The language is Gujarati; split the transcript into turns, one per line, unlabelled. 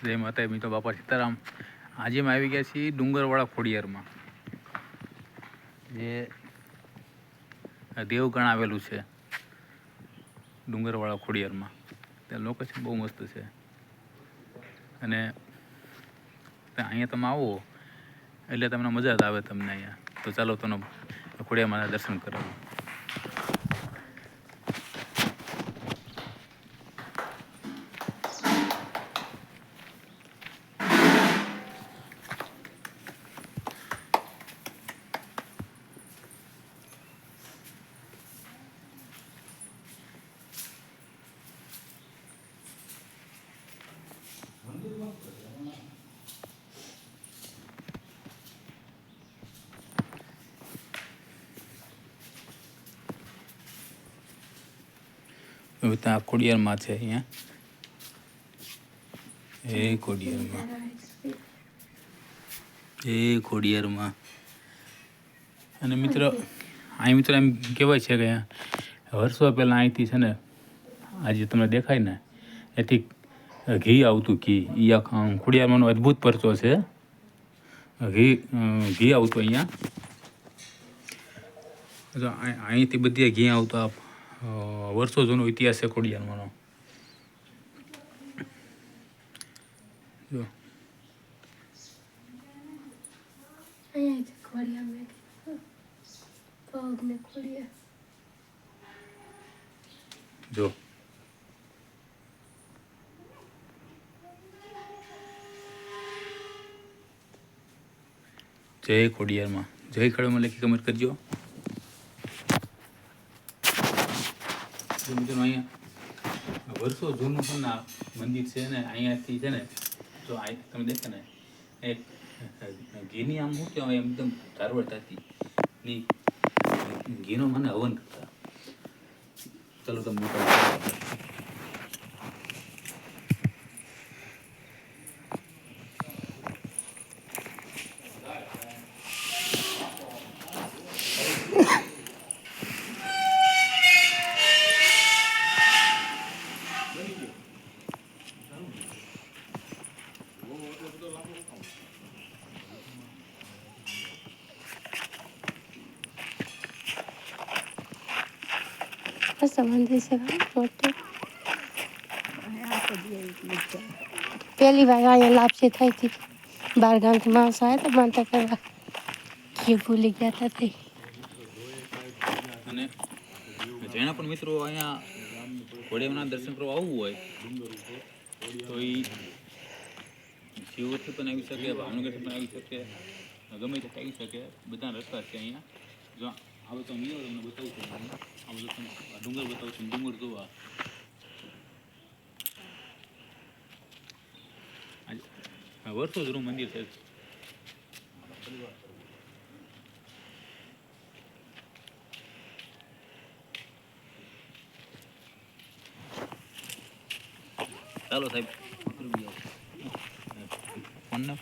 જય માતા મિત્રો, બાપા સીતારામ। આજે અમે આવી ગયા છીએ ડુંગરવાળા ખોડિયારમાં, જે દેવગણ આવેલું છે ડુંગરવાળા ખોડિયારમાં। ત્યાં લોકેશન બહુ મસ્ત છે અને અહીંયા તમે આવો એટલે તમને મજા જ આવે તમને અહીંયા। તો ચાલો તમને ખોડિયારના દર્શન કરાવું। હવે ત્યાં ખોડિયારમાં છે, અહીંયા ખોડિયારમાં અને મિત્રો અહીં મિત્રો એમ કહેવાય છે કે વર્ષો પહેલાં અહીંથી છે ને, આજે તમને દેખાય ને એથી ઘી આવતું, ઘી એ આખા ખોડિયારમાંનો અદ્ભુત પરચો છે। ઘી આવતું અહીંયા, અહીંથી બધી ઘી આવતા, વર્ષો જૂનો ઇતિહાસ છે ખોડિયારમાંનો। જો જો જય ખોડિયારમાં, જય ખોડિયારમાં લખી કમેન્ટ કરજો। મિત્રો અહીંયા વર્ષો જૂનું છે ને મંદિર છે ને, અહીંયાથી છે ને, જો તમે દેખો ને એક ઘીની આમ શું કહેવાય, એકદમ ધારવડ થતી ની ઘીનો મને હવન કરતા। ચાલો તમને
मंदिर से पहली बार आया लापसी थी थी, बार गांव के मानस आया तो मानता करवा ये भूल गया था थी।
અને જેના પણ મિત્રો અહીંયા ખોડિયારના દર્શન કરવા આવવું હોય તો એ શિવથી પણ આવી શકે, ભાવનગરથી પણ આવી શકે, ગમે તે આવી શકે, બધા રસ્તા છે અહીંયા। જો હવે તો મિત્રો તમને બતાવું છું, આ બધું તમને ડુંગર બતાવું છું, ડુંગર જોવા વર્ષો જૂનું મંદિર છે। ચાલો સાહેબ, ફોન ના